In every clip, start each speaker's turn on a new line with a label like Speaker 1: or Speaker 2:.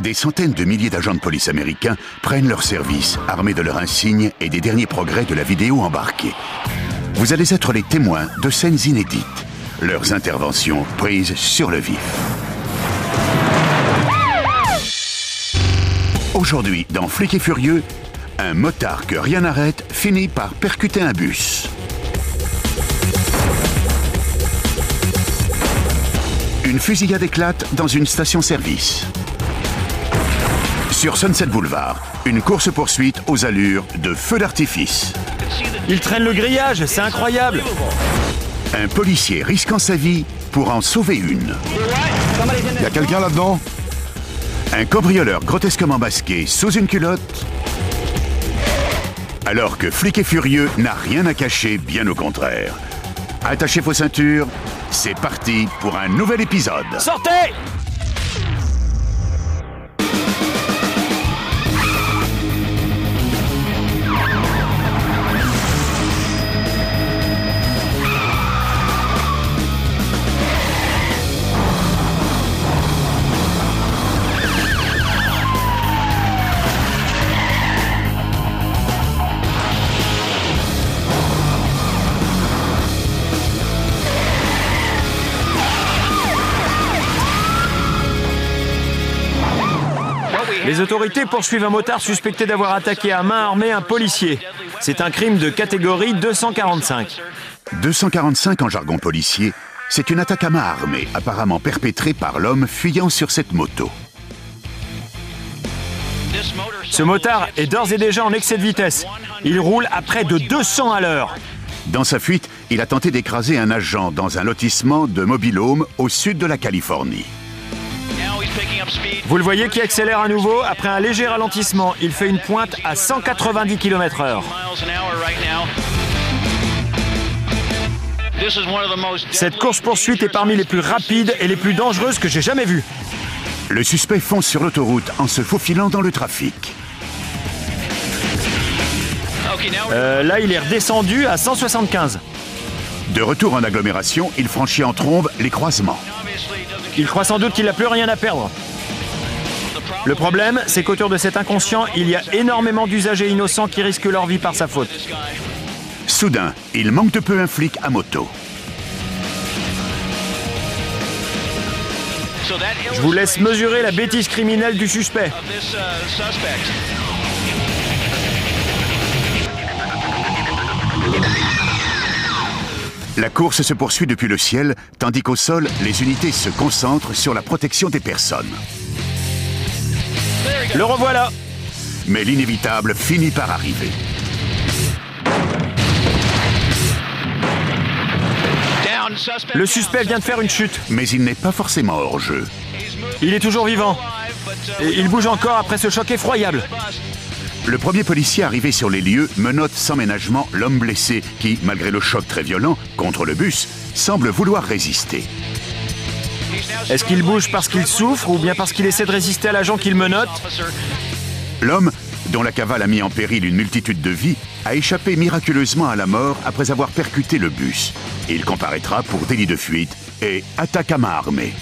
Speaker 1: des centaines de milliers d'agents de police américains prennent leur service, armés de leurs insignes et des derniers progrès de la vidéo embarquée. Vous allez être les témoins de scènes inédites, leurs interventions prises sur le vif. Aujourd'hui, dans Flics et Furieux, un motard que rien n'arrête finit par percuter un bus. Une fusillade éclate dans une station-service. Sur Sunset Boulevard, une course-poursuite aux allures de feu d'artifice.
Speaker 2: Ils traînent le grillage, c'est incroyable.
Speaker 1: Un policier risquant sa vie pour en sauver une.
Speaker 3: Y a quelqu'un là-dedans?
Speaker 1: Un cambrioleur grotesquement masqué sous une culotte. Alors que Flics et Furieux n'a rien à cacher, bien au contraire. Attachez vos ceintures, c'est parti pour un nouvel épisode.
Speaker 2: Sortez! Les autorités poursuivent un motard suspecté d'avoir attaqué à main armée un policier. C'est un crime de catégorie 245.
Speaker 1: 245 en jargon policier, c'est une attaque à main armée, apparemment perpétrée par l'homme fuyant sur cette moto.
Speaker 2: Ce motard est d'ores et déjà en excès de vitesse. Il roule à près de 200 à l'heure.
Speaker 1: Dans sa fuite, il a tenté d'écraser un agent dans un lotissement de mobile home au sud de la Californie.
Speaker 2: Vous le voyez qui accélère à nouveau après un léger ralentissement. Il fait une pointe à 190 km/h. Cette course-poursuite est parmi les plus rapides et les plus dangereuses que j'ai jamais vues.
Speaker 1: Le suspect fonce sur l'autoroute en se faufilant dans le trafic.
Speaker 2: Là, il est redescendu à 175.
Speaker 1: De retour en agglomération, il franchit en trombe les croisements.
Speaker 2: Il croit sans doute qu'il n'a plus rien à perdre. Le problème, c'est qu'autour de cet inconscient, il y a énormément d'usagers innocents qui risquent leur vie par sa faute.
Speaker 1: Soudain, il manque de peu un flic à moto.
Speaker 2: Je vous laisse mesurer la bêtise criminelle du suspect.
Speaker 1: La course se poursuit depuis le ciel, tandis qu'au sol, les unités se concentrent sur la protection des personnes.
Speaker 2: Le revoilà.
Speaker 1: Mais l'inévitable finit par arriver.
Speaker 2: Le suspect vient de faire une chute.
Speaker 1: Mais il n'est pas forcément hors jeu.
Speaker 2: Il est toujours vivant. Et il bouge encore après ce choc effroyable.
Speaker 1: Le premier policier arrivé sur les lieux menotte sans ménagement l'homme blessé qui, malgré le choc très violent contre le bus, semble vouloir résister.
Speaker 2: Est-ce qu'il bouge parce qu'il souffre ou bien parce qu'il essaie de résister à l'agent qu'il menotte?
Speaker 1: L'homme, dont la cavale a mis en péril une multitude de vies, a échappé miraculeusement à la mort après avoir percuté le bus. Il comparaîtra pour délit de fuite et attaque à main armée.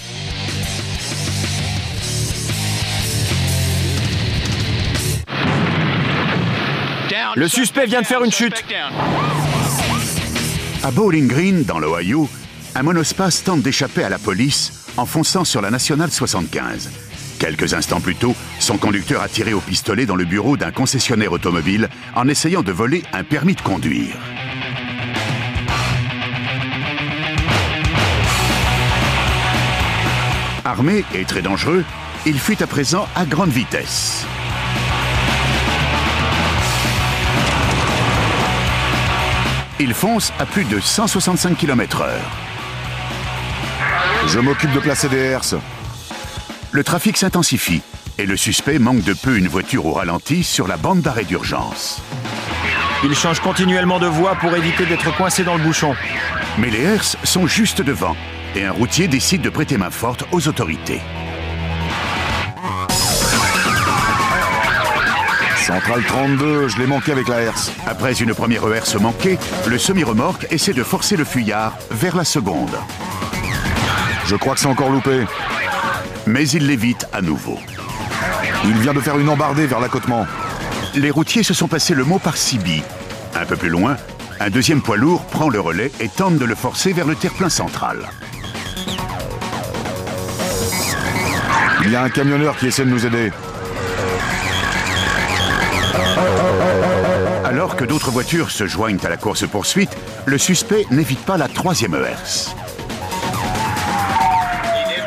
Speaker 2: Le suspect vient de faire une chute.
Speaker 1: À Bowling Green, dans l'Ohio, un monospace tente d'échapper à la police en fonçant sur la nationale 75. Quelques instants plus tôt, son conducteur a tiré au pistolet dans le bureau d'un concessionnaire automobile en essayant de voler un permis de conduire. Armé et très dangereux, il fuit à présent à grande vitesse. Il fonce à plus de 165 km/h.
Speaker 3: Je m'occupe de placer des herses.
Speaker 1: Le trafic s'intensifie et le suspect manque de peu une voiture au ralenti sur la bande d'arrêt d'urgence.
Speaker 2: Il change continuellement de voie pour éviter d'être coincé dans le bouchon.
Speaker 1: Mais les herses sont juste devant et un routier décide de prêter main forte aux autorités.
Speaker 3: Centrale 32, je l'ai manqué avec la herse.
Speaker 1: Après une première herse manquée, le semi-remorque essaie de forcer le fuyard vers la seconde.
Speaker 3: Je crois que c'est encore loupé.
Speaker 1: Mais il l'évite à nouveau.
Speaker 3: Il vient de faire une embardée vers l'accotement.
Speaker 1: Les routiers se sont passés le mot par Sibi. Un peu plus loin, un deuxième poids lourd prend le relais et tente de le forcer vers le terre-plein central.
Speaker 3: Il y a un camionneur qui essaie de nous aider.
Speaker 1: Alors que d'autres voitures se joignent à la course-poursuite, le suspect n'évite pas la troisième herse.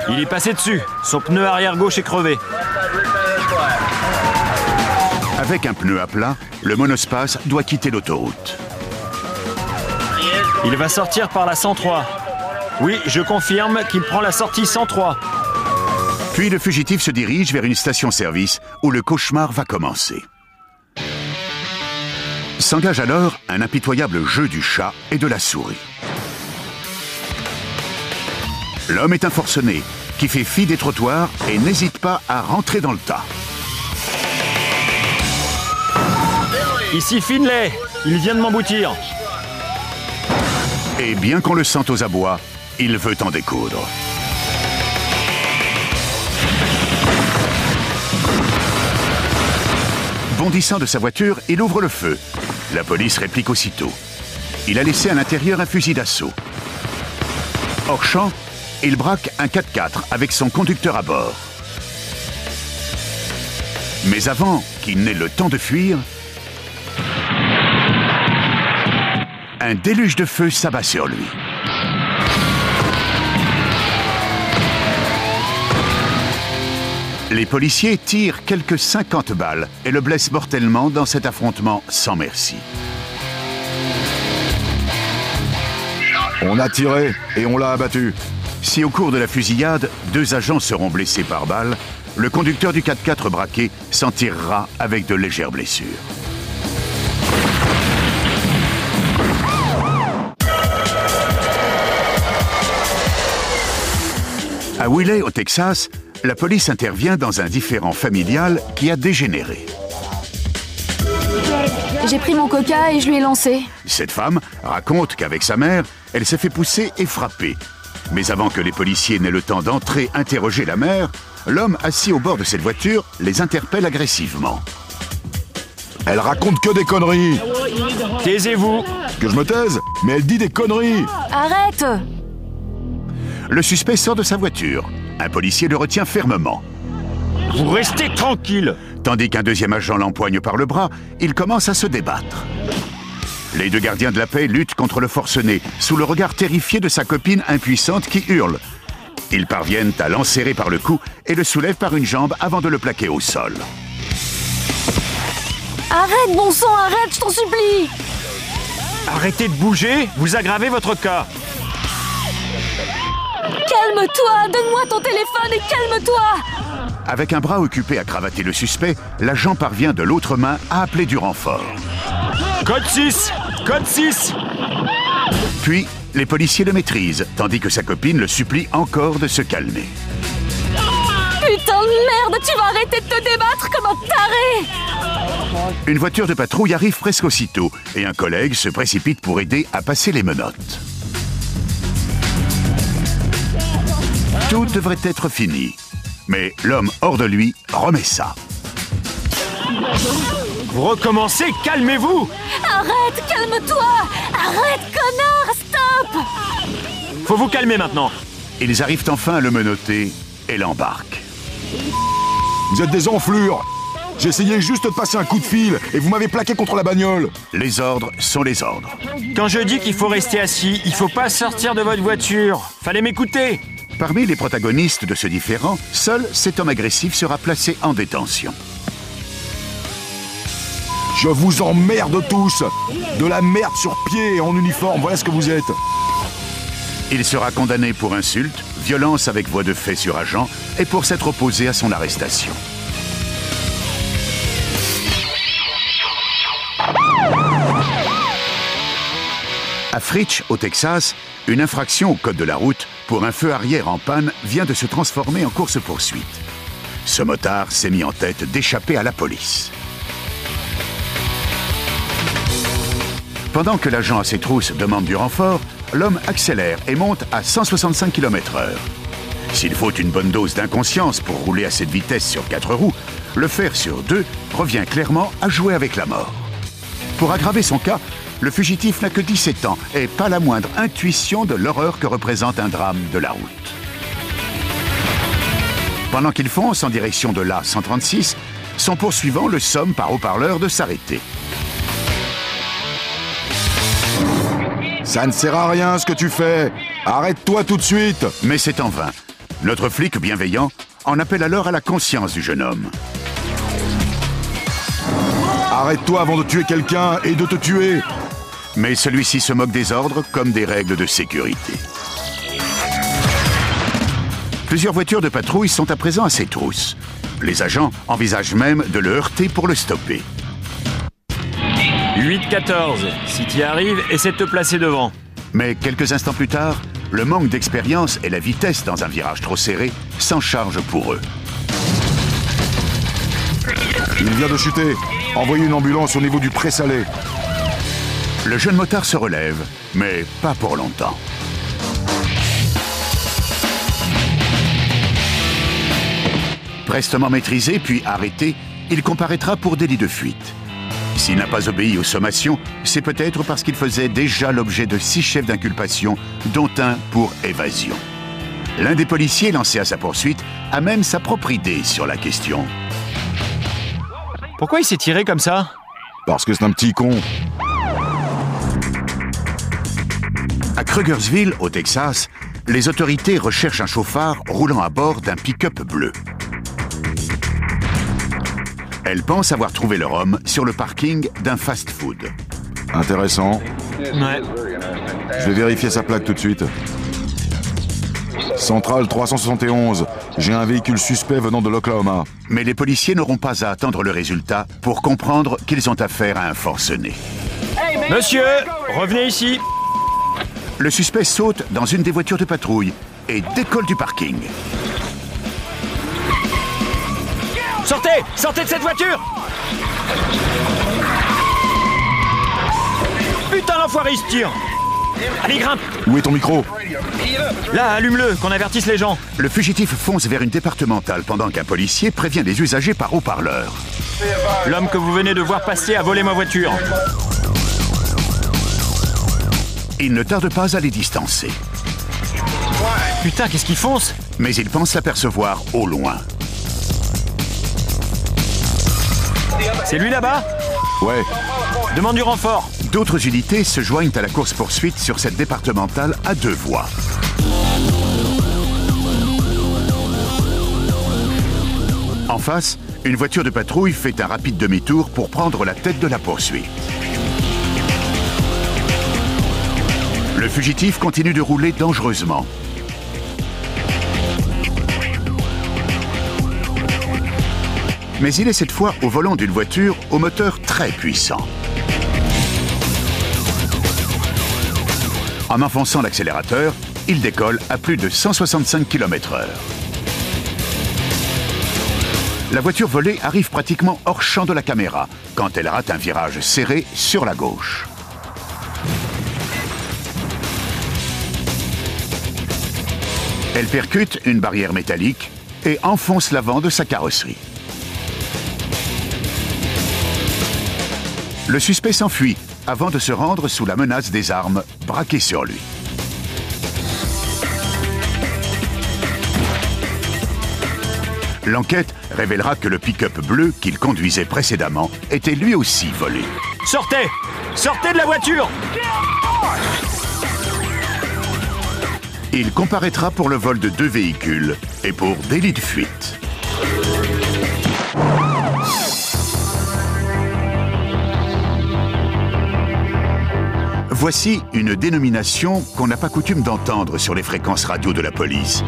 Speaker 2: Il est passé dessus. Son pneu arrière gauche est crevé.
Speaker 1: Avec un pneu à plat, le monospace doit quitter l'autoroute.
Speaker 2: Il va sortir par la 103. Oui, je confirme qu'il prend la sortie 103.
Speaker 1: Puis le fugitif se dirige vers une station-service où le cauchemar va commencer. S'engage alors un impitoyable jeu du chat et de la souris. L'homme est un forcené qui fait fi des trottoirs et n'hésite pas à rentrer dans le tas.
Speaker 2: Ici Finlay, il vient de m'emboutir.
Speaker 1: Et bien qu'on le sente aux abois, il veut en découdre. Bondissant de sa voiture, il ouvre le feu. La police réplique aussitôt. Il a laissé à l'intérieur un fusil d'assaut. Hors champ, il braque un 4x4 avec son conducteur à bord. Mais avant qu'il n'ait le temps de fuir, un déluge de feu s'abat sur lui. Les policiers tirent quelques 50 balles et le blessent mortellement dans cet affrontement sans merci.
Speaker 3: On a tiré et on l'a abattu.
Speaker 1: Si au cours de la fusillade, 2 agents seront blessés par balle, le conducteur du 4x4 braqué s'en tirera avec de légères blessures. À Wiley, au Texas, la police intervient dans un différend familial qui a dégénéré.
Speaker 4: J'ai pris mon coca et je lui ai lancé.
Speaker 1: Cette femme raconte qu'avec sa mère, elle s'est fait pousser et frapper. Mais avant que les policiers n'aient le temps d'entrer interroger la mère, l'homme assis au bord de cette voiture les interpelle agressivement.
Speaker 3: Elle raconte que des conneries.
Speaker 2: Taisez-vous.
Speaker 3: Que je me taise? Mais elle dit des conneries.
Speaker 4: Arrête!
Speaker 1: Le suspect sort de sa voiture. Un policier le retient fermement.
Speaker 2: Vous restez tranquille.
Speaker 1: Tandis qu'un deuxième agent l'empoigne par le bras, il commence à se débattre. Les 2 gardiens de la paix luttent contre le forcené, sous le regard terrifié de sa copine impuissante qui hurle. Ils parviennent à l'enserrer par le cou et le soulèvent par une jambe avant de le plaquer au sol.
Speaker 4: Arrête, bon sang, arrête, je t'en supplie!
Speaker 2: Arrêtez de bouger, vous aggravez votre cas.
Speaker 4: Calme-toi, donne-moi ton téléphone et calme-toi!
Speaker 1: Avec un bras occupé à cravater le suspect, l'agent parvient de l'autre main à appeler du renfort.
Speaker 2: Code 6! Code 6!
Speaker 1: Puis, les policiers le maîtrisent, tandis que sa copine le supplie encore de se calmer.
Speaker 4: Putain de merde, tu vas arrêter de te débattre comme un taré!
Speaker 1: Une voiture de patrouille arrive presque aussitôt et un collègue se précipite pour aider à passer les menottes. Tout devrait être fini. Mais l'homme hors de lui remet ça.
Speaker 2: Vous recommencez, calmez-vous!
Speaker 4: Arrête, calme-toi! Arrête, connard, stop!
Speaker 2: Faut vous calmer maintenant.
Speaker 1: Ils arrivent enfin à le menotter et l'embarquent.
Speaker 3: Vous êtes des enflures. J'essayais juste de passer un coup de fil et vous m'avez plaqué contre la bagnole.
Speaker 1: Les ordres sont les ordres.
Speaker 2: Quand je dis qu'il faut rester assis, il faut pas sortir de votre voiture. Fallait m'écouter.
Speaker 1: Parmi les protagonistes de ce différend, seul cet homme agressif sera placé en détention.
Speaker 3: Je vous emmerde tous. De la merde sur pied et en uniforme, voilà ce que vous êtes.
Speaker 1: Il sera condamné pour insulte, violence avec voie de fait sur agent et pour s'être opposé à son arrestation. À Fritch, au Texas, une infraction au code de la route pour un feu arrière en panne vient de se transformer en course-poursuite. Ce motard s'est mis en tête d'échapper à la police. Pendant que l'agent à ses trousses demande du renfort, l'homme accélère et monte à 165 km/h. S'il faut une bonne dose d'inconscience pour rouler à cette vitesse sur 4 roues, le faire sur 2 revient clairement à jouer avec la mort. Pour aggraver son cas, le fugitif n'a que 17 ans et pas la moindre intuition de l'horreur que représente un drame de la route. Pendant qu'il fonce en direction de l'A136, son poursuivant le somme par haut-parleur de s'arrêter.
Speaker 3: Ça ne sert à rien ce que tu fais. Arrête-toi tout de suite.
Speaker 1: Mais c'est en vain. Notre flic bienveillant en appelle alors à la conscience du jeune homme.
Speaker 3: Arrête-toi avant de tuer quelqu'un et de te tuer.
Speaker 1: Mais celui-ci se moque des ordres comme des règles de sécurité. Plusieurs voitures de patrouille sont à présent à ses trousses. Les agents envisagent même de le heurter pour le stopper.
Speaker 2: 8-14, si tu y arrives, essaie de te placer devant.
Speaker 1: Mais quelques instants plus tard, le manque d'expérience et la vitesse dans un virage trop serré s'en chargent pour eux.
Speaker 3: Il vient de chuter. Envoyez une ambulance au niveau du Pré-Salé.
Speaker 1: Le jeune motard se relève, mais pas pour longtemps. Prestement maîtrisé puis arrêté, il comparaîtra pour délit de fuite. S'il n'a pas obéi aux sommations, c'est peut-être parce qu'il faisait déjà l'objet de 6 chefs d'inculpation, dont un pour évasion. L'un des policiers lancés à sa poursuite a même sa propre idée sur la question.
Speaker 2: Pourquoi il s'est tiré comme ça?
Speaker 3: Parce que c'est un petit con.
Speaker 1: À Krugersville, au Texas, les autorités recherchent un chauffard roulant à bord d'un pick-up bleu. Elles pensent avoir trouvé leur homme sur le parking d'un fast-food.
Speaker 3: Intéressant.
Speaker 2: Ouais.
Speaker 3: Je vais vérifier sa plaque tout de suite. Centrale 371. J'ai un véhicule suspect venant de l'Oklahoma.
Speaker 1: Mais les policiers n'auront pas à attendre le résultat pour comprendre qu'ils ont affaire à un forcené.
Speaker 2: Monsieur, revenez ici.
Speaker 1: Le suspect saute dans une des voitures de patrouille et décolle du parking.
Speaker 2: Sortez! Sortez de cette voiture! Putain, l'enfoiré, il se tire! Allez, grimpe!
Speaker 3: Où est ton micro?
Speaker 2: Là, allume-le, qu'on avertisse les gens.
Speaker 1: Le fugitif fonce vers une départementale pendant qu'un policier prévient les usagers par haut-parleur.
Speaker 2: L'homme que vous venez de voir passer a volé ma voiture.
Speaker 1: Il ne tarde pas à les distancer.
Speaker 2: Putain, qu'est-ce qu'il fonce?
Speaker 1: Mais il pense l'apercevoir au loin.
Speaker 2: C'est lui là-bas?
Speaker 3: Ouais.
Speaker 2: Demande du renfort.
Speaker 1: D'autres unités se joignent à la course-poursuite sur cette départementale à 2 voies. En face, une voiture de patrouille fait un rapide demi-tour pour prendre la tête de la poursuite. Le fugitif continue de rouler dangereusement. Mais il est cette fois au volant d'une voiture au moteur très puissant. En enfonçant l'accélérateur, il décolle à plus de 165 km/h. La voiture volée arrive pratiquement hors champ de la caméra quand elle rate un virage serré sur la gauche. Elle percute une barrière métallique et enfonce l'avant de sa carrosserie. Le suspect s'enfuit avant de se rendre sous la menace des armes braquées sur lui. L'enquête révélera que le pick-up bleu qu'il conduisait précédemment était lui aussi volé.
Speaker 2: Sortez! Sortez de la voiture!
Speaker 1: Il comparaîtra pour le vol de 2 véhicules et pour délit de fuite. Voici une dénomination qu'on n'a pas coutume d'entendre sur les fréquences radio de la police.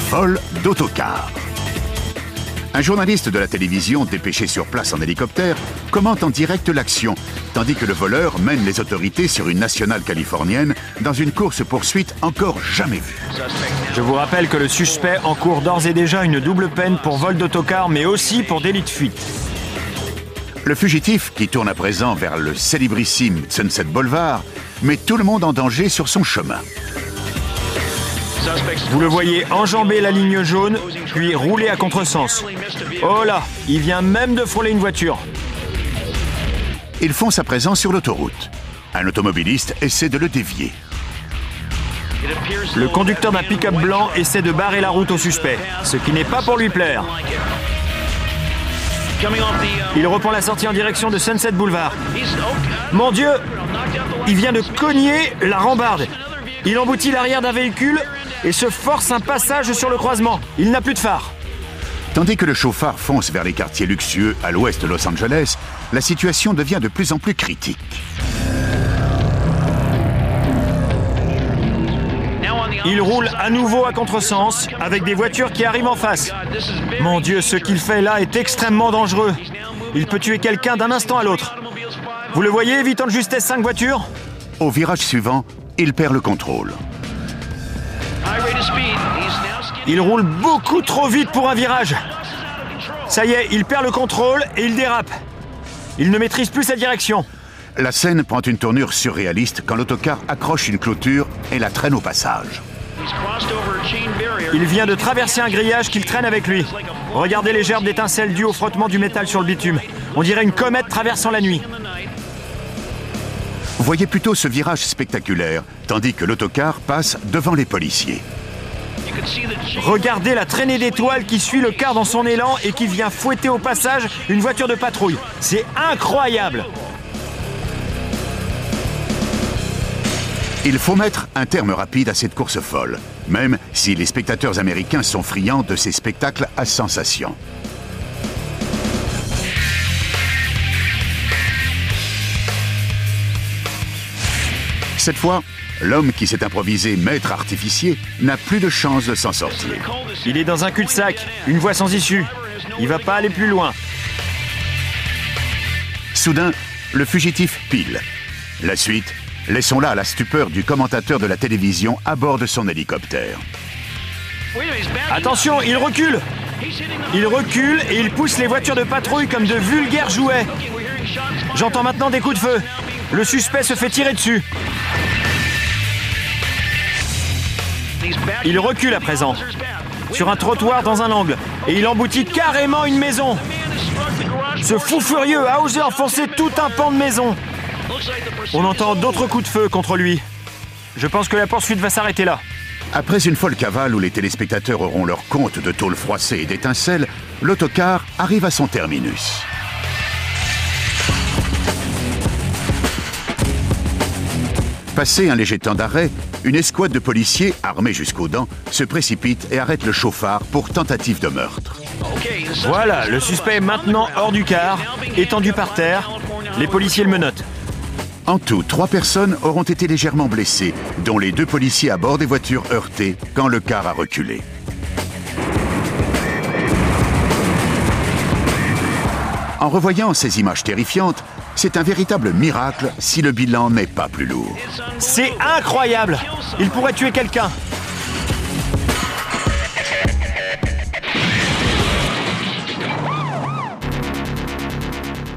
Speaker 1: Vol d'autocar. Un journaliste de la télévision dépêché sur place en hélicoptère commente en direct l'action, tandis que le voleur mène les autorités sur une nationale californienne dans une course-poursuite encore jamais vue.
Speaker 2: Je vous rappelle que le suspect encourt d'ores et déjà une double peine pour vol d'autocar, mais aussi pour délit de fuite.
Speaker 1: Le fugitif, qui tourne à présent vers le célébrissime Sunset Boulevard, met tout le monde en danger sur son chemin.
Speaker 2: Vous le voyez enjamber la ligne jaune, puis rouler à contresens. Oh là, il vient même de frôler une voiture.
Speaker 1: Il fonce à présent sur l'autoroute. Un automobiliste essaie de le dévier.
Speaker 2: Le conducteur d'un pick-up blanc essaie de barrer la route au suspect, ce qui n'est pas pour lui plaire. Il reprend la sortie en direction de Sunset Boulevard. Mon Dieu! Il vient de cogner la rambarde. Il emboutit l'arrière d'un véhicule et se force un passage sur le croisement. Il n'a plus de phare.
Speaker 1: Tandis que le chauffard fonce vers les quartiers luxueux à l'ouest de Los Angeles, la situation devient de plus en plus critique.
Speaker 2: Il roule à nouveau à contresens avec des voitures qui arrivent en face. Mon Dieu, ce qu'il fait là est extrêmement dangereux. Il peut tuer quelqu'un d'un instant à l'autre. Vous le voyez, évitant de justesse 5 voitures.
Speaker 1: Au virage suivant, il perd le contrôle.
Speaker 2: Il roule beaucoup trop vite pour un virage. Ça y est, il perd le contrôle et il dérape. Il ne maîtrise plus sa direction.
Speaker 1: La scène prend une tournure surréaliste quand l'autocar accroche une clôture et la traîne au passage.
Speaker 2: Il vient de traverser un grillage qu'il traîne avec lui. Regardez les gerbes d'étincelles dues au frottement du métal sur le bitume. On dirait une comète traversant la nuit.
Speaker 1: Voyez plutôt ce virage spectaculaire, tandis que l'autocar passe devant les policiers.
Speaker 2: Regardez la traînée d'étoiles qui suit le car dans son élan et qui vient fouetter au passage une voiture de patrouille. C'est incroyable!
Speaker 1: Il faut mettre un terme rapide à cette course folle, même si les spectateurs américains sont friands de ces spectacles à sensation. Cette fois, l'homme qui s'est improvisé maître artificier n'a plus de chance de s'en sortir.
Speaker 2: Il est dans un cul-de-sac, une voie sans issue. Il va pas aller plus loin.
Speaker 1: Soudain, le fugitif pile. La suite, laissons-la à la stupeur du commentateur de la télévision à bord de son hélicoptère.
Speaker 2: Attention, il recule! Il recule et il pousse les voitures de patrouille comme de vulgaires jouets. J'entends maintenant des coups de feu. Le suspect se fait tirer dessus. Il recule à présent, sur un trottoir dans un angle, et il emboutit carrément une maison. Ce fou furieux a osé enfoncer tout un pan de maison. On entend d'autres coups de feu contre lui. Je pense que la poursuite va s'arrêter là.
Speaker 1: Après une folle cavale où les téléspectateurs auront leur compte de tôles froissées et d'étincelles, l'autocar arrive à son terminus. Passé un léger temps d'arrêt, une escouade de policiers, armés jusqu'aux dents, se précipite et arrête le chauffard pour tentative de meurtre.
Speaker 2: Voilà, le suspect est maintenant hors du car, étendu par terre. Les policiers le menottent.
Speaker 1: En tout, 3 personnes auront été légèrement blessées, dont les 2 policiers à bord des voitures heurtées quand le car a reculé. En revoyant ces images terrifiantes, c'est un véritable miracle si le bilan n'est pas plus lourd.
Speaker 2: C'est incroyable! Il pourrait tuer quelqu'un.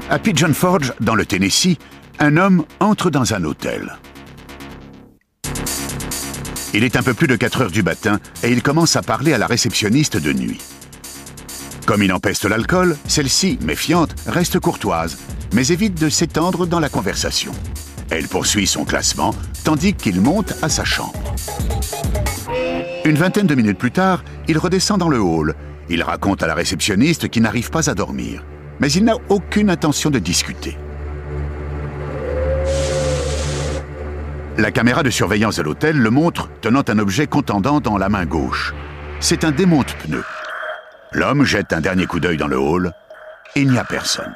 Speaker 1: À Pigeon Forge, dans le Tennessee, un homme entre dans un hôtel. Il est un peu plus de 4 heures du matin et il commence à parler à la réceptionniste de nuit. Comme il empeste l'alcool, celle-ci, méfiante, reste courtoise, mais évite de s'étendre dans la conversation. Elle poursuit son classement, tandis qu'il monte à sa chambre. Une vingtaine de minutes plus tard, il redescend dans le hall. Il raconte à la réceptionniste qu'il n'arrive pas à dormir, mais il n'a aucune intention de discuter. La caméra de surveillance de l'hôtel le montre tenant un objet contendant dans la main gauche. C'est un démonte-pneus. L'homme jette un dernier coup d'œil dans le hall. Il n'y a personne.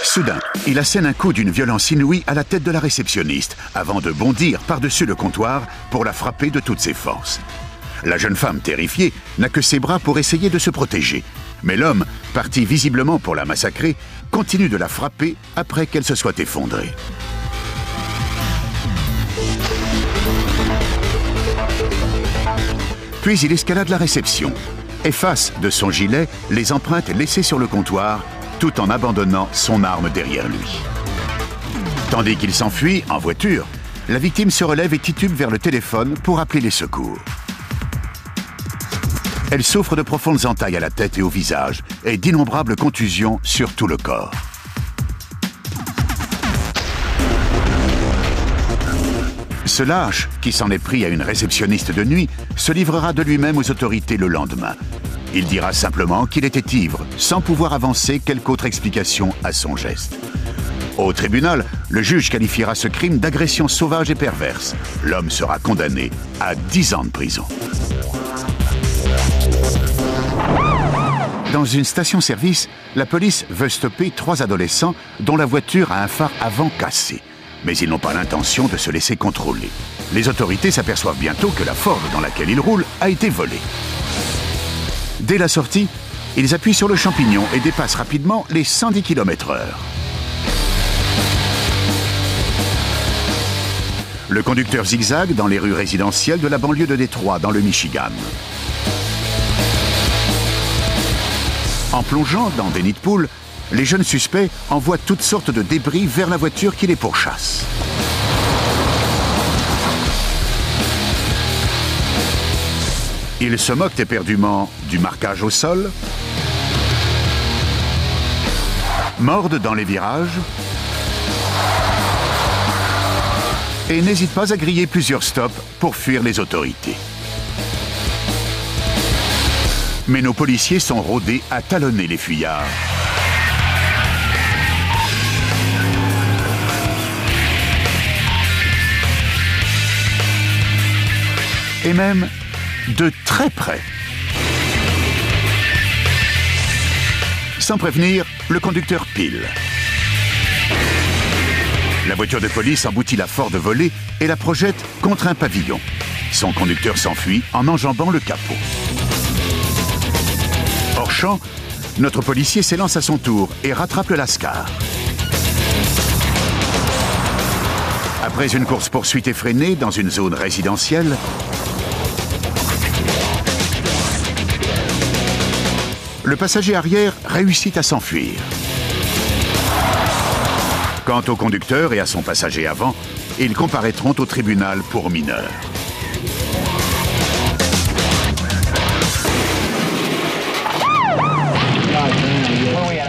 Speaker 1: Soudain, il assène un coup d'une violence inouïe à la tête de la réceptionniste, avant de bondir par-dessus le comptoir pour la frapper de toutes ses forces. La jeune femme, terrifiée, n'a que ses bras pour essayer de se protéger. Mais l'homme, parti visiblement pour la massacrer, continue de la frapper après qu'elle se soit effondrée. Puis il escalade la réception, efface de son gilet les empreintes laissées sur le comptoir, tout en abandonnant son arme derrière lui. Tandis qu'il s'enfuit en voiture, La victime se relève et titube vers le téléphone pour appeler les secours. Elle souffre de profondes entailles à la tête et au visage et d'innombrables contusions sur tout le corps. Ce lâche, qui s'en est pris à une réceptionniste de nuit, se livrera de lui-même aux autorités le lendemain. Il dira simplement qu'il était ivre, sans pouvoir avancer quelque autre explication à son geste. Au tribunal, le juge qualifiera ce crime d'agression sauvage et perverse. L'homme sera condamné à 10 ans de prison. Dans une station-service, la police veut stopper 3 adolescents dont la voiture a un phare avant cassé. Mais ils n'ont pas l'intention de se laisser contrôler. Les autorités s'aperçoivent bientôt que la Ford dans laquelle ils roulent a été volée. Dès la sortie, ils appuient sur le champignon et dépassent rapidement les 110 km/h. Le conducteur zigzague dans les rues résidentielles de la banlieue de Détroit, dans le Michigan. En plongeant dans des nids de poules, les jeunes suspects envoient toutes sortes de débris vers la voiture qui les pourchasse. Ils se moquent éperdument du marquage au sol, mordent dans les virages et n'hésitent pas à griller plusieurs stops pour fuir les autorités. Mais nos policiers sont rodés à talonner les fuyards. Et même de très près. Sans prévenir, le conducteur pile. La voiture de police emboutit la Ford volée et la projette contre un pavillon. Son conducteur s'enfuit en enjambant le capot. Hors champ, notre policier s'élance à son tour et rattrape le lascar. Après une course-poursuite effrénée dans une zone résidentielle, le passager arrière réussit à s'enfuir. Quant au conducteur et à son passager avant, ils comparaîtront au tribunal pour mineurs.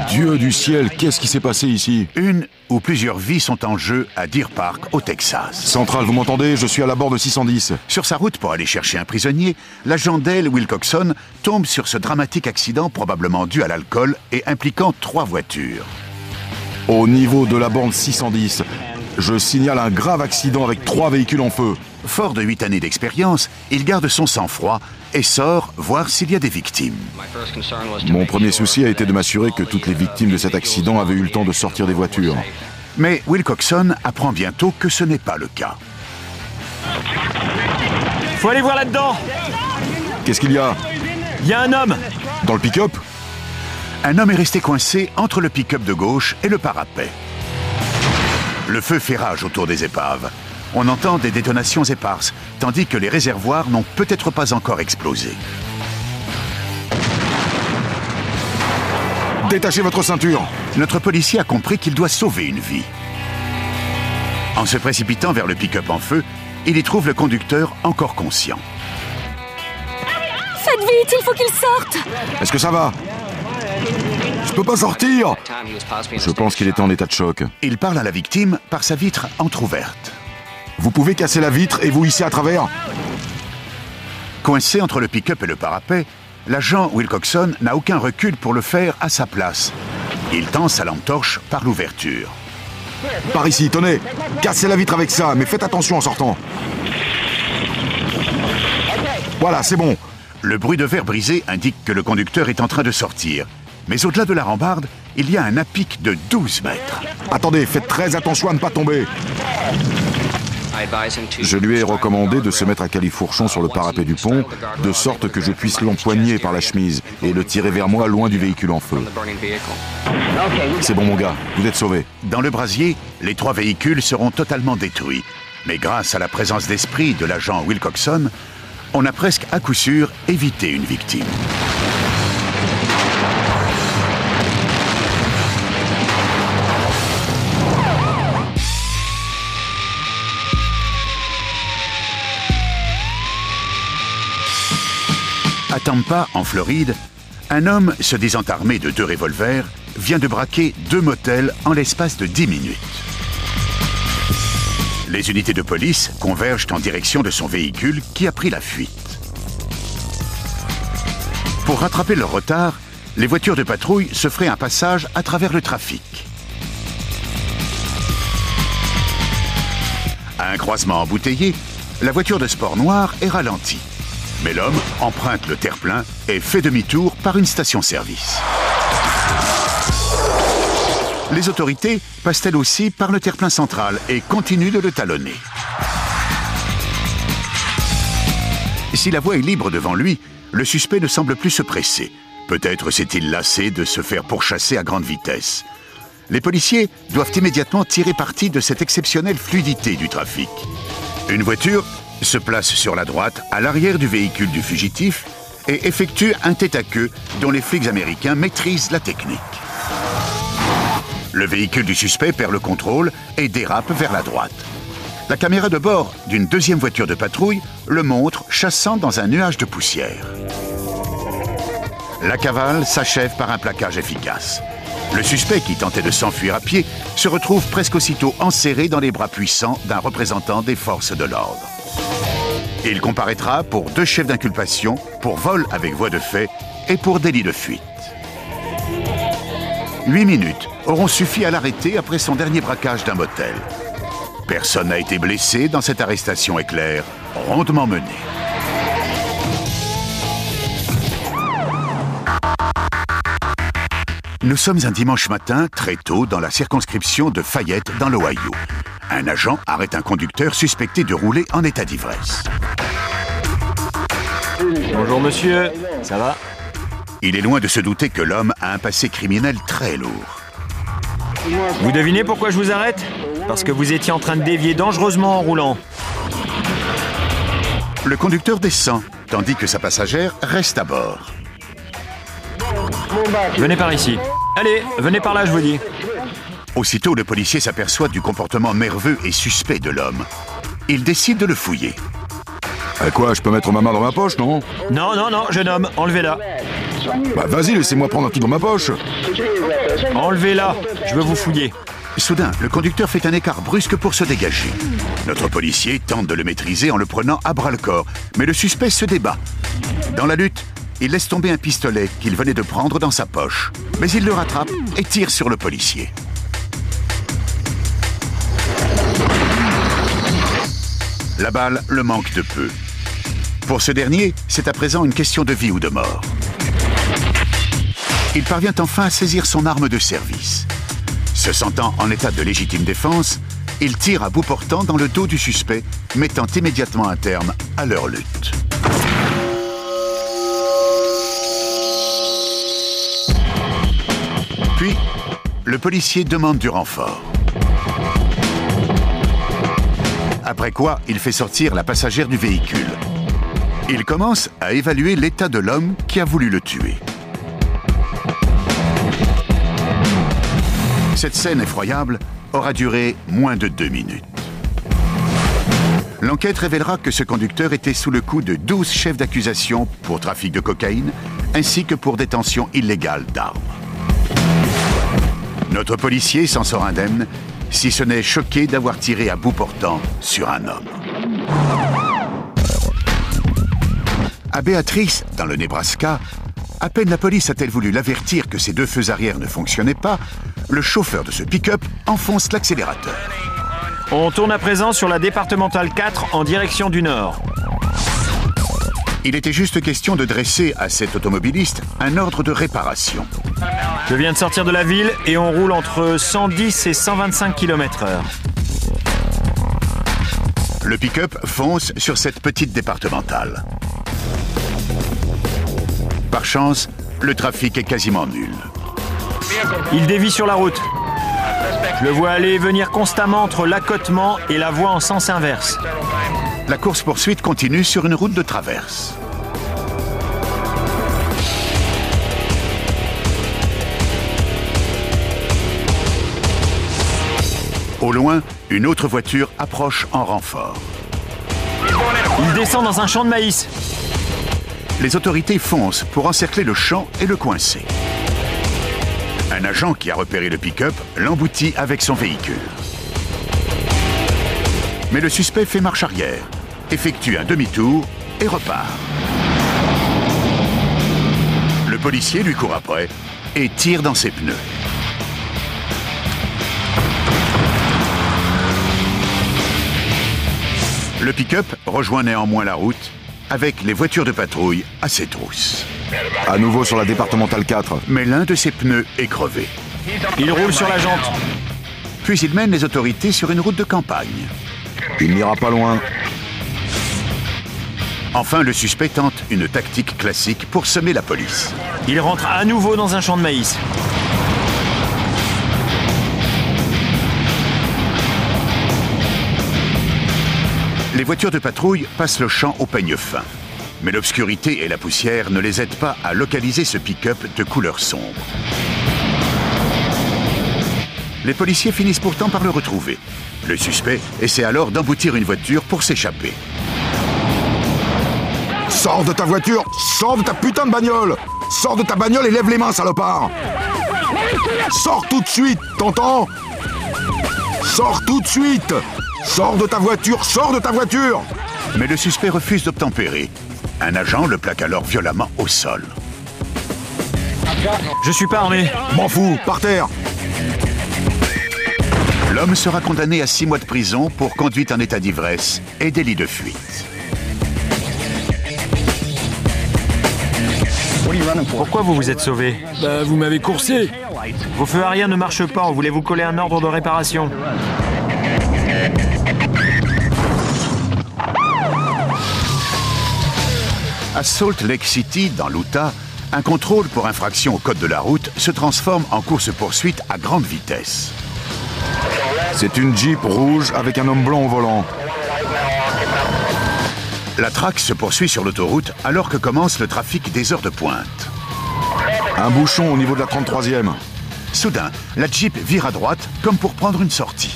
Speaker 3: Dieu du ciel, qu'est-ce qui s'est passé ici?
Speaker 1: Une ou plusieurs vies sont en jeu à Deer Park, au Texas.
Speaker 3: Central, vous m'entendez? Je suis à la bord de 610.
Speaker 1: Sur sa route pour aller chercher un prisonnier, l'agent Dale Wilcoxon tombe sur ce dramatique accident probablement dû à l'alcool et impliquant 3 voitures.
Speaker 3: Au niveau de la bande 610, je signale un grave accident avec 3 véhicules en feu.
Speaker 1: Fort de 8 années d'expérience, il garde son sang-froid et sort voir s'il y a des victimes.
Speaker 3: Mon premier souci a été de m'assurer que toutes les victimes de cet accident avaient eu le temps de sortir des voitures.
Speaker 1: Mais Wilcoxon apprend bientôt que ce n'est pas le cas.
Speaker 2: Faut aller voir là-dedans.
Speaker 3: Qu'est-ce qu'il y a?
Speaker 2: Il y a un homme.
Speaker 3: Dans le pick-up?
Speaker 1: Un homme est resté coincé entre le pick-up de gauche et le parapet. Le feu fait rage autour des épaves. On entend des détonations éparses, tandis que les réservoirs n'ont peut-être pas encore explosé.
Speaker 3: Détachez votre ceinture!
Speaker 1: Notre policier a compris qu'il doit sauver une vie. En se précipitant vers le pick-up en feu, il y trouve le conducteur encore conscient.
Speaker 4: Faites vite, il faut qu'il sorte!
Speaker 3: Est-ce que ça va? Je peux pas sortir! Je pense qu'il était en état de choc.
Speaker 1: Il parle à la victime par sa vitre entr'ouverte.
Speaker 3: Vous pouvez casser la vitre et vous hisser à travers?
Speaker 1: Coincé entre le pick-up et le parapet, l'agent Wilcoxon n'a aucun recul pour le faire à sa place. Il tend sa lampe torche par l'ouverture.
Speaker 3: Par ici, tenez! Cassez la vitre avec ça, mais faites attention en sortant. Voilà, c'est bon.
Speaker 1: Le bruit de verre brisé indique que le conducteur est en train de sortir. Mais au-delà de la rambarde, il y a un à-pic de 12 mètres.
Speaker 3: Attendez, faites très attention à ne pas tomber. Je lui ai recommandé de se mettre à califourchon sur le parapet du pont, de sorte que je puisse l'empoigner par la chemise et le tirer vers moi loin du véhicule en feu. C'est bon mon gars, vous êtes sauvé.
Speaker 1: Dans le brasier, les 3 véhicules seront totalement détruits. Mais grâce à la présence d'esprit de l'agent Wilcoxon, on a presque à coup sûr évité une victime. Tampa, en Floride, un homme se disant armé de 2 revolvers vient de braquer 2 motels en l'espace de 10 minutes. Les unités de police convergent en direction de son véhicule qui a pris la fuite. Pour rattraper leur retard, les voitures de patrouille se feraient un passage à travers le trafic. À un croisement embouteillé, la voiture de sport noire est ralentie. Mais l'homme emprunte le terre-plein et fait demi-tour par une station-service. Les autorités passent elles aussi par le terre-plein central et continuent de le talonner. Si la voie est libre devant lui, le suspect ne semble plus se presser. Peut-être s'est-il lassé de se faire pourchasser à grande vitesse. Les policiers doivent immédiatement tirer parti de cette exceptionnelle fluidité du trafic. Une voiture se place sur la droite, à l'arrière du véhicule du fugitif, et effectue un tête-à-queue dont les flics américains maîtrisent la technique. Le véhicule du suspect perd le contrôle et dérape vers la droite. La caméra de bord d'une deuxième voiture de patrouille le montre chassant dans un nuage de poussière. La cavale s'achève par un plaquage efficace. Le suspect, qui tentait de s'enfuir à pied, se retrouve presque aussitôt enserré dans les bras puissants d'un représentant des forces de l'ordre. Il comparaîtra pour 2 chefs d'inculpation, pour vol avec voie de fait et pour délit de fuite. 8 minutes auront suffi à l'arrêter après son dernier braquage d'un motel. Personne n'a été blessé dans cette arrestation éclair, rondement menée. Nous sommes un dimanche matin, très tôt, dans la circonscription de Fayette, dans l'Ohio. Un agent arrête un conducteur suspecté de rouler en état d'ivresse.
Speaker 2: Bonjour monsieur, ça va?
Speaker 1: Il est loin de se douter que l'homme a un passé criminel très lourd.
Speaker 2: Vous devinez pourquoi je vous arrête? Parce que vous étiez en train de dévier dangereusement en roulant.
Speaker 1: Le conducteur descend, tandis que sa passagère reste à bord.
Speaker 2: Venez par ici. Allez, venez par là, je vous dis.
Speaker 1: Aussitôt, le policier s'aperçoit du comportement nerveux et suspect de l'homme. Il décide de le fouiller.
Speaker 3: Quoi, je peux mettre ma main dans ma poche, non?
Speaker 2: Non, non, non, jeune homme, enlevez-la.
Speaker 3: Bah vas-y, laissez-moi prendre un truc dans ma poche.
Speaker 2: Enlevez-la, je veux vous fouiller.
Speaker 1: Soudain, le conducteur fait un écart brusque pour se dégager. Notre policier tente de le maîtriser en le prenant à bras-le-corps, mais le suspect se débat. Dans la lutte, il laisse tomber un pistolet qu'il venait de prendre dans sa poche. Mais il le rattrape et tire sur le policier. La balle le manque de peu. Pour ce dernier, c'est à présent une question de vie ou de mort. Il parvient enfin à saisir son arme de service. Se sentant en état de légitime défense, il tire à bout portant dans le dos du suspect, mettant immédiatement un terme à leur lutte. Puis, le policier demande du renfort. Après quoi, il fait sortir la passagère du véhicule. Il commence à évaluer l'état de l'homme qui a voulu le tuer. Cette scène effroyable aura duré moins de 2 minutes. L'enquête révélera que ce conducteur était sous le coup de 12 chefs d'accusation pour trafic de cocaïne, ainsi que pour détention illégale d'armes. Notre policier s'en sort indemne, si ce n'est choqué d'avoir tiré à bout portant sur un homme. À Béatrice, dans le Nebraska, à peine la police a-t-elle voulu l'avertir que ses 2 feux arrière ne fonctionnaient pas, le chauffeur de ce pick-up enfonce l'accélérateur.
Speaker 2: On tourne à présent sur la départementale 4 en direction du nord.
Speaker 1: Il était juste question de dresser à cet automobiliste un ordre de réparation.
Speaker 2: Je viens de sortir de la ville et on roule entre 110 et 125 km/h.
Speaker 1: Le pick-up fonce sur cette petite départementale. Par chance, le trafic est quasiment nul.
Speaker 2: Il dévie sur la route. Je le vois aller et venir constamment entre l'accotement et la voie en sens inverse.
Speaker 1: La course-poursuite continue sur une route de traverse. Au loin, une autre voiture approche en renfort.
Speaker 2: Il descend dans un champ de maïs.
Speaker 1: Les autorités foncent pour encercler le champ et le coincer. Un agent qui a repéré le pick-up l'emboutit avec son véhicule. Mais le suspect fait marche arrière, effectue un demi-tour et repart. Le policier lui court après et tire dans ses pneus. Le pick-up rejoint néanmoins la route avec les voitures de patrouille à ses trousses.
Speaker 3: À nouveau sur la départementale 4.
Speaker 1: Mais l'un de ses pneus est crevé.
Speaker 2: Il roule sur la jante.
Speaker 1: Puis il mène les autorités sur une route de campagne.
Speaker 3: Il n'ira pas loin.
Speaker 1: Enfin, le suspect tente une tactique classique pour semer la police.
Speaker 2: Il rentre à nouveau dans un champ de maïs.
Speaker 1: Les voitures de patrouille passent le champ au peigne fin. Mais l'obscurité et la poussière ne les aident pas à localiser ce pick-up de couleur sombre. Les policiers finissent pourtant par le retrouver. Le suspect essaie alors d'emboutir une voiture pour s'échapper.
Speaker 3: Sors de ta voiture! Sors de ta putain de bagnole! Sors de ta bagnole et lève les mains, salopard! Sors tout de suite, t'entends? Sors tout de suite! Sors de ta voiture! Sors de ta voiture!
Speaker 1: Mais le suspect refuse d'obtempérer. Un agent le plaque alors violemment au sol.
Speaker 2: Je suis pas armé.
Speaker 3: M'en fous, par terre!
Speaker 1: L'homme sera condamné à 6 mois de prison pour conduite en état d'ivresse et délit de fuite.
Speaker 2: Pourquoi vous vous êtes sauvé?
Speaker 5: Bah, vous m'avez coursé.
Speaker 2: Vos feux arrière ne marchent pas, on voulait vous coller un ordre de réparation.
Speaker 1: À Salt Lake City, dans l'Utah, un contrôle pour infraction au code de la route se transforme en course-poursuite à grande vitesse.
Speaker 3: C'est une Jeep rouge avec un homme blanc au volant.
Speaker 1: La traque se poursuit sur l'autoroute alors que commence le trafic des heures de pointe.
Speaker 3: Un bouchon au niveau de la 33e.
Speaker 1: Soudain, la Jeep vire à droite comme pour prendre une sortie.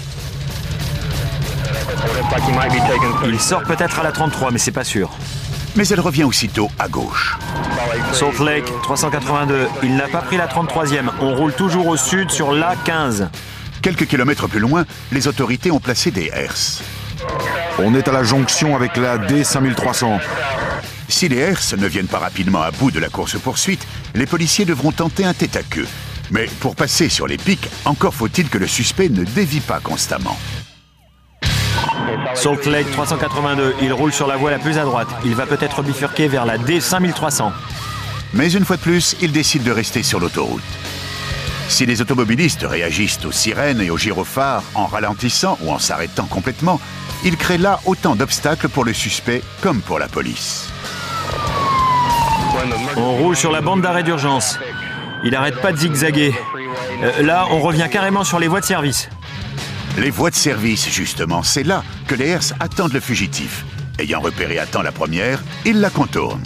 Speaker 2: Il sort peut-être à la 33, mais c'est pas sûr.
Speaker 1: Mais elle revient aussitôt à gauche.
Speaker 2: Salt Lake, 382. Il n'a pas pris la 33e. On roule toujours au sud sur l'A15.
Speaker 1: Quelques kilomètres plus loin, les autorités ont placé des herses.
Speaker 3: On est à la jonction avec la D5300.
Speaker 1: Si les herses ne viennent pas rapidement à bout de la course-poursuite, les policiers devront tenter un tête-à-queue. Mais pour passer sur les pics, encore faut-il que le suspect ne dévie pas constamment.
Speaker 2: Salt Lake 382, il roule sur la voie la plus à droite. Il va peut-être bifurquer vers la D5300.
Speaker 1: Mais une fois de plus, il décide de rester sur l'autoroute. Si les automobilistes réagissent aux sirènes et aux gyrophares en ralentissant ou en s'arrêtant complètement, ils créent là autant d'obstacles pour le suspect comme pour la police.
Speaker 2: On roule sur la bande d'arrêt d'urgence. Il n'arrête pas de zigzaguer. Là, on revient carrément sur les voies de service.
Speaker 1: Les voies de service, justement, c'est là que les herses attendent le fugitif. Ayant repéré à temps la première, ils la contournent.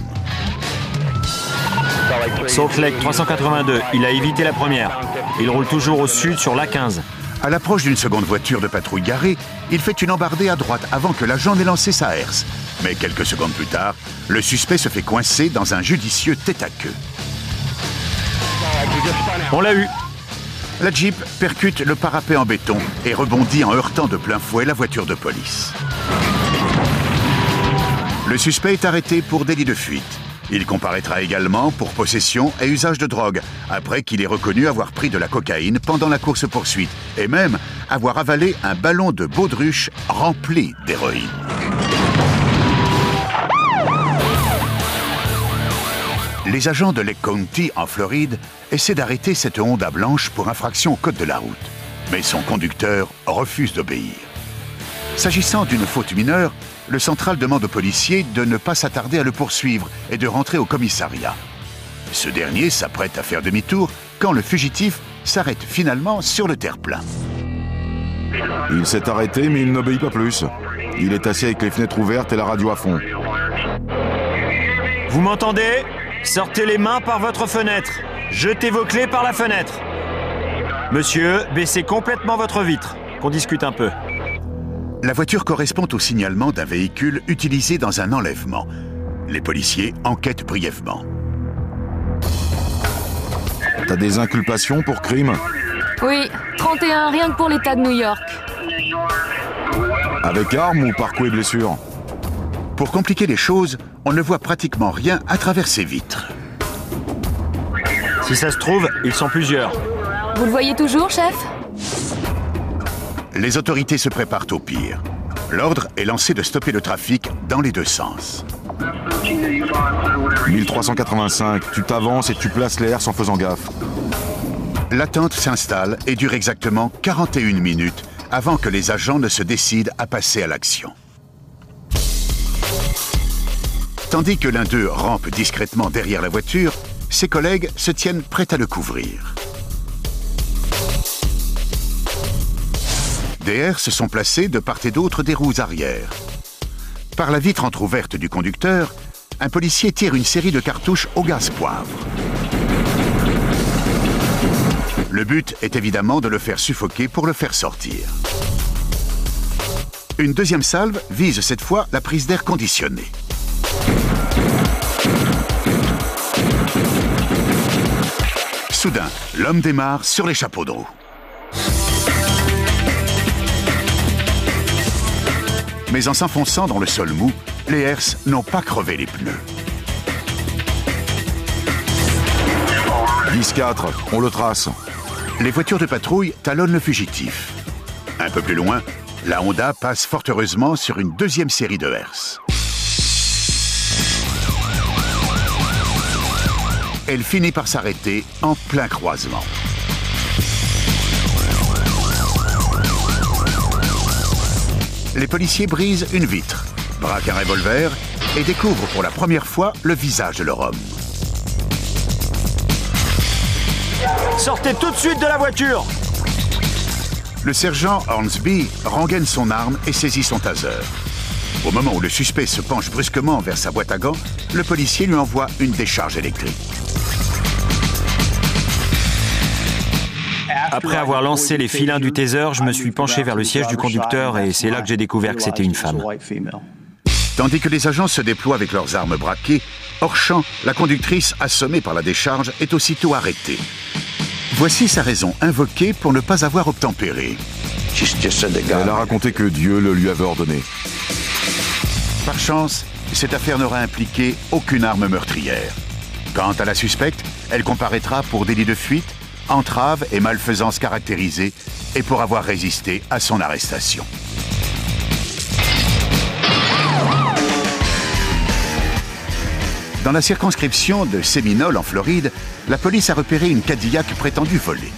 Speaker 2: Salt Lake 382, il a évité la première. Il roule toujours au sud sur l'A15.
Speaker 1: À l'approche d'une seconde voiture de patrouille garée, il fait une embardée à droite avant que l'agent n'ait lancé sa herse. Mais quelques secondes plus tard, le suspect se fait coincer dans un judicieux tête-à-queue.
Speaker 2: On l'a eu.
Speaker 1: La Jeep percute le parapet en béton et rebondit en heurtant de plein fouet la voiture de police. Le suspect est arrêté pour délit de fuite. Il comparaîtra également pour possession et usage de drogue, après qu'il ait reconnu avoir pris de la cocaïne pendant la course-poursuite, et même avoir avalé un ballon de baudruche rempli d'héroïne. Les agents de Lake County, en Floride, essaient d'arrêter cette Honda blanche pour infraction au code de la route. Mais son conducteur refuse d'obéir. S'agissant d'une faute mineure, le central demande au policier de ne pas s'attarder à le poursuivre et de rentrer au commissariat. Ce dernier s'apprête à faire demi-tour quand le fugitif s'arrête finalement sur le terre-plein.
Speaker 3: Il s'est arrêté, mais il n'obéit pas plus. Il est assis avec les fenêtres ouvertes et la radio à fond.
Speaker 2: Vous m'entendez? Sortez les mains par votre fenêtre. Jetez vos clés par la fenêtre. Monsieur, baissez complètement votre vitre. Qu'on discute un peu.
Speaker 1: La voiture correspond au signalement d'un véhicule utilisé dans un enlèvement. Les policiers enquêtent brièvement.
Speaker 3: T'as des inculpations pour crime?
Speaker 4: Oui, 31, rien que pour l'État de New York.
Speaker 3: Avec arme ou par coups et blessures?
Speaker 1: Pour compliquer les choses, on ne voit pratiquement rien à travers ces vitres.
Speaker 2: Si ça se trouve, ils sont plusieurs.
Speaker 4: Vous le voyez toujours, chef?
Speaker 1: Les autorités se préparent au pire. L'ordre est lancé de stopper le trafic dans les deux sens.
Speaker 3: 1385, tu t'avances et tu places les herses en faisant gaffe.
Speaker 1: L'attente s'installe et dure exactement 41 minutes avant que les agents ne se décident à passer à l'action. Tandis que l'un d'eux rampe discrètement derrière la voiture, ses collègues se tiennent prêts à le couvrir. Des herses sont placées de part et d'autre des roues arrière. Par la vitre entrouverte du conducteur, un policier tire une série de cartouches au gaz poivre. Le but est évidemment de le faire suffoquer pour le faire sortir. Une deuxième salve vise cette fois la prise d'air conditionné. Soudain, l'homme démarre sur les chapeaux de roue. Mais en s'enfonçant dans le sol mou, les herses n'ont pas crevé les pneus.
Speaker 3: 10-4, on le trace.
Speaker 1: Les voitures de patrouille talonnent le fugitif. Un peu plus loin, la Honda passe fort heureusement sur une deuxième série de herses. Elle finit par s'arrêter en plein croisement. Les policiers brisent une vitre, braquent un revolver et découvrent pour la première fois le visage de leur homme.
Speaker 2: Sortez tout de suite de la voiture!
Speaker 1: Le sergent Hornsby rengaine son arme et saisit son taser. Au moment où le suspect se penche brusquement vers sa boîte à gants, le policier lui envoie une décharge électrique.
Speaker 2: Après avoir lancé les filins du taser, je me suis penché vers le siège du conducteur et c'est là que j'ai découvert que c'était une femme.
Speaker 1: Tandis que les agents se déploient avec leurs armes braquées, hors champ, la conductrice, assommée par la décharge, est aussitôt arrêtée. Voici sa raison invoquée pour ne pas avoir obtempéré.
Speaker 3: Elle a raconté que Dieu le lui avait ordonné.
Speaker 1: Par chance, cette affaire n'aura impliqué aucune arme meurtrière. Quant à la suspecte, elle comparaîtra pour délit de fuite, entrave et malfaisance caractérisée et pour avoir résisté à son arrestation. Dans la circonscription de Séminole, en Floride, la police a repéré une Cadillac prétendue volée.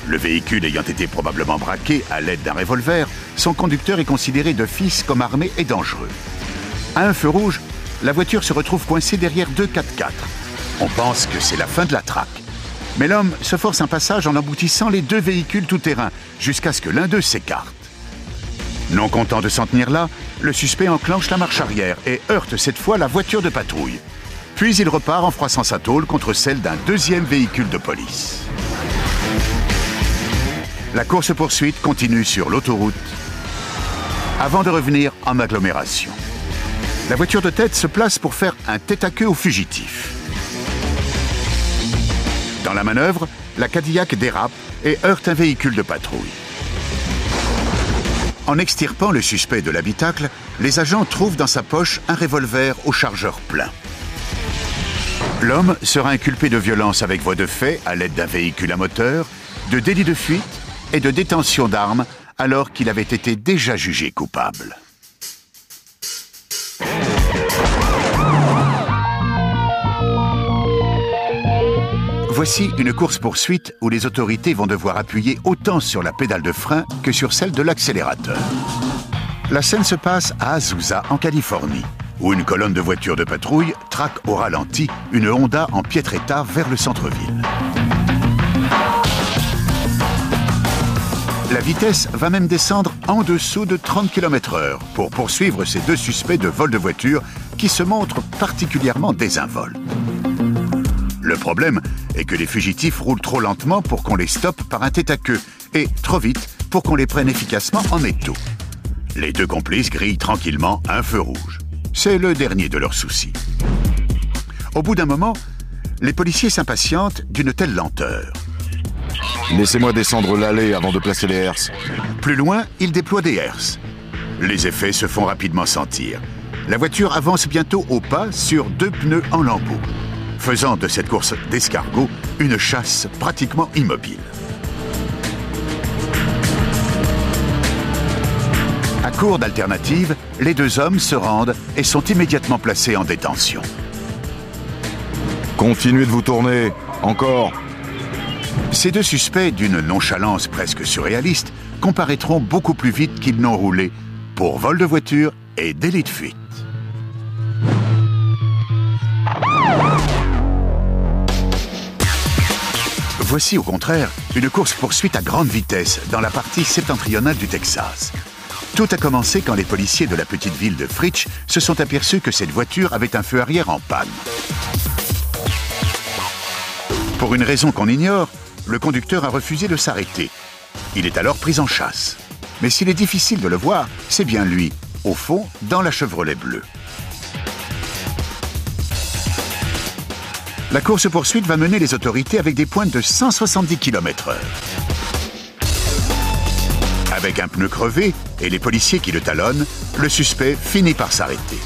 Speaker 1: Le véhicule ayant été probablement braqué à l'aide d'un revolver, son conducteur est considéré d'office comme armé et dangereux. À un feu rouge, la voiture se retrouve coincée derrière deux 4x4. On pense que c'est la fin de la traque. Mais l'homme se force un passage en emboutissant les deux véhicules tout-terrain, jusqu'à ce que l'un d'eux s'écarte. Non content de s'en tenir là, le suspect enclenche la marche arrière et heurte cette fois la voiture de patrouille. Puis il repart en froissant sa tôle contre celle d'un deuxième véhicule de police. La course-poursuite continue sur l'autoroute avant de revenir en agglomération. La voiture de tête se place pour faire un tête-à-queue au fugitif. Dans la manœuvre, la Cadillac dérape et heurte un véhicule de patrouille. En extirpant le suspect de l'habitacle, les agents trouvent dans sa poche un revolver au chargeur plein. L'homme sera inculpé de violence avec voie de fait à l'aide d'un véhicule à moteur, de délit de fuite et de détention d'armes alors qu'il avait été déjà jugé coupable. Voici une course-poursuite où les autorités vont devoir appuyer autant sur la pédale de frein que sur celle de l'accélérateur. La scène se passe à Azusa, en Californie, où une colonne de voitures de patrouille traque au ralenti une Honda en piètre état vers le centre-ville. La vitesse va même descendre en dessous de 30 km/h pour poursuivre ces deux suspects de vol de voiture qui se montrent particulièrement désinvoltes. Le problème est que les fugitifs roulent trop lentement pour qu'on les stoppe par un tête-à-queue et trop vite pour qu'on les prenne efficacement en étau. Les deux complices grillent tranquillement un feu rouge. C'est le dernier de leurs soucis. Au bout d'un moment, les policiers s'impatientent d'une telle lenteur.
Speaker 3: Laissez-moi descendre l'allée avant de placer les herses.
Speaker 1: Plus loin, ils déploient des herses. Les effets se font rapidement sentir. La voiture avance bientôt au pas sur 2 pneus en lambeaux, faisant de cette course d'escargot une chasse pratiquement immobile. À court d'alternatives, les 2 hommes se rendent et sont immédiatement placés en détention.
Speaker 3: Continuez de vous tourner. Encore.
Speaker 1: Ces 2 suspects, d'une nonchalance presque surréaliste, comparaîtront beaucoup plus vite qu'ils n'ont roulé pour vol de voiture et délit de fuite. Voici au contraire une course-poursuite à grande vitesse dans la partie septentrionale du Texas. Tout a commencé quand les policiers de la petite ville de Fritch se sont aperçus que cette voiture avait un feu arrière en panne. Pour une raison qu'on ignore, le conducteur a refusé de s'arrêter. Il est alors pris en chasse. Mais s'il est difficile de le voir, c'est bien lui, au fond, dans la Chevrolet bleue. La course-poursuite va mener les autorités avec des pointes de 170 km/h. Avec un pneu crevé et les policiers qui le talonnent, le suspect finit par s'arrêter.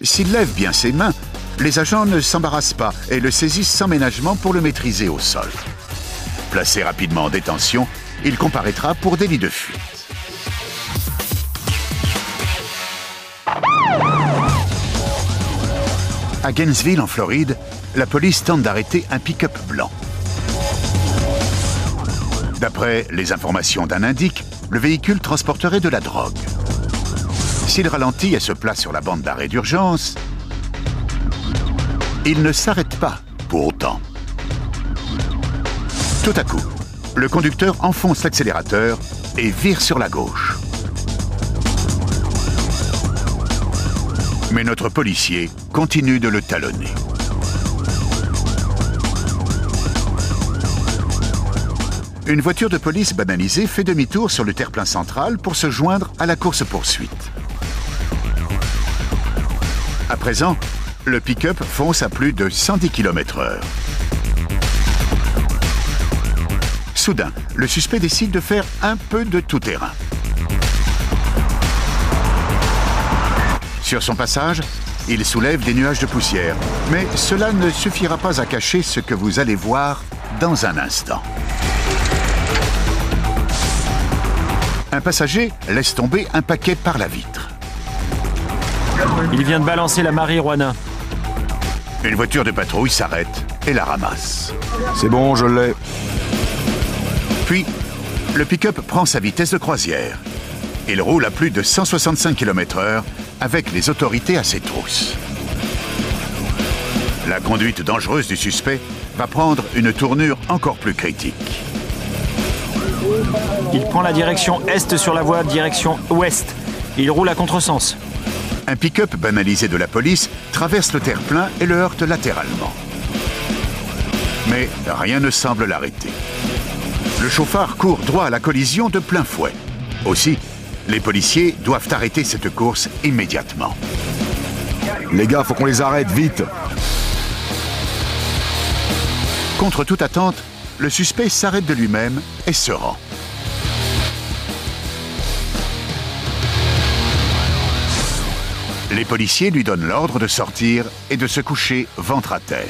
Speaker 1: S'il lève bien ses mains, les agents ne s'embarrassent pas et le saisissent sans ménagement pour le maîtriser au sol. Placé rapidement en détention, il comparaîtra pour délit de fuite. À Gainesville, en Floride, la police tente d'arrêter un pick-up blanc. D'après les informations d'un indique, le véhicule transporterait de la drogue. S'il ralentit et se place sur la bande d'arrêt d'urgence, il ne s'arrête pas pour autant. Tout à coup, le conducteur enfonce l'accélérateur et vire sur la gauche. Mais notre policier continue de le talonner. Une voiture de police banalisée fait demi-tour sur le terre-plein central pour se joindre à la course-poursuite. À présent, le pick-up fonce à plus de 110 km/h. Soudain, le suspect décide de faire un peu de tout-terrain. Sur son passage, il soulève des nuages de poussière, mais cela ne suffira pas à cacher ce que vous allez voir dans un instant. Un passager laisse tomber un paquet par la vitre.
Speaker 2: Il vient de balancer la marijuana.
Speaker 1: Une voiture de patrouille s'arrête et la ramasse.
Speaker 3: C'est bon, je l'ai.
Speaker 1: Puis, le pick-up prend sa vitesse de croisière. Il roule à plus de 165 km/h avec les autorités à ses trousses. La conduite dangereuse du suspect va prendre une tournure encore plus critique.
Speaker 2: Il prend la direction est sur la voie direction ouest. Il roule à contresens.
Speaker 1: Un pick-up banalisé de la police traverse le terre-plein et le heurte latéralement. Mais rien ne semble l'arrêter. Le chauffard court droit à la collision de plein fouet. Aussi, les policiers doivent arrêter cette course immédiatement.
Speaker 3: Les gars, faut qu'on les arrête, vite.
Speaker 1: Contre toute attente, le suspect s'arrête de lui-même et se rend. Les policiers lui donnent l'ordre de sortir et de se coucher ventre à terre.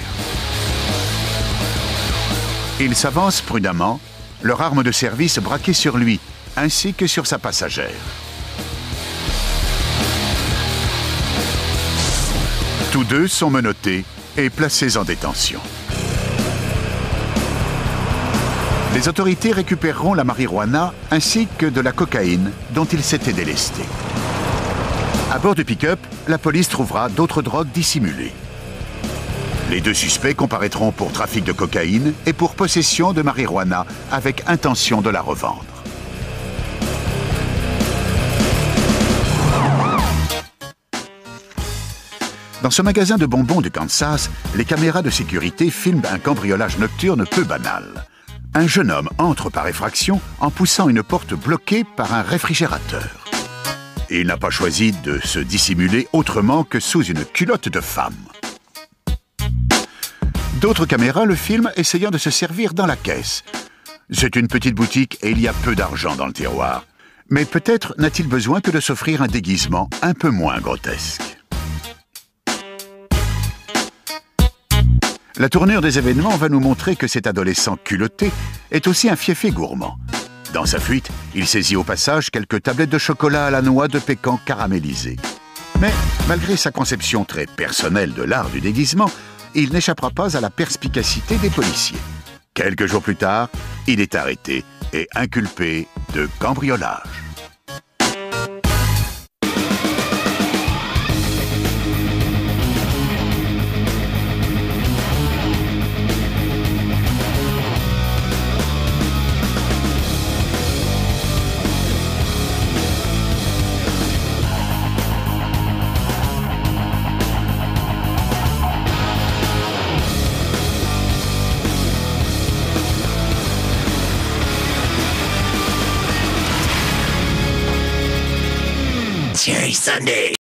Speaker 1: Ils s'avancent prudemment, leur arme de service braquée sur lui, ainsi que sur sa passagère. Tous deux sont menottés et placés en détention. Les autorités récupéreront la marijuana ainsi que de la cocaïne dont ils s'étaient délestés. À bord du pick-up, la police trouvera d'autres drogues dissimulées. Les deux suspects comparaîtront pour trafic de cocaïne et pour possession de marijuana avec intention de la revendre. Dans ce magasin de bonbons du Kansas, les caméras de sécurité filment un cambriolage nocturne peu banal. Un jeune homme entre par effraction en poussant une porte bloquée par un réfrigérateur. il n'a pas choisi de se dissimuler autrement que sous une culotte de femme. D'autres caméras le filment essayant de se servir dans la caisse. C'est une petite boutique et il y a peu d'argent dans le tiroir. Mais peut-être n'a-t-il besoin que de s'offrir un déguisement un peu moins grotesque. La tournure des événements va nous montrer que cet adolescent culotté est aussi un fiefé gourmand. Dans sa fuite, il saisit au passage quelques tablettes de chocolat à la noix de pécan caramélisées. Mais malgré sa conception très personnelle de l'art du déguisement, il n'échappera pas à la perspicacité des policiers. Quelques jours plus tard, il est arrêté et inculpé de cambriolage.
Speaker 5: Thierry Sunday.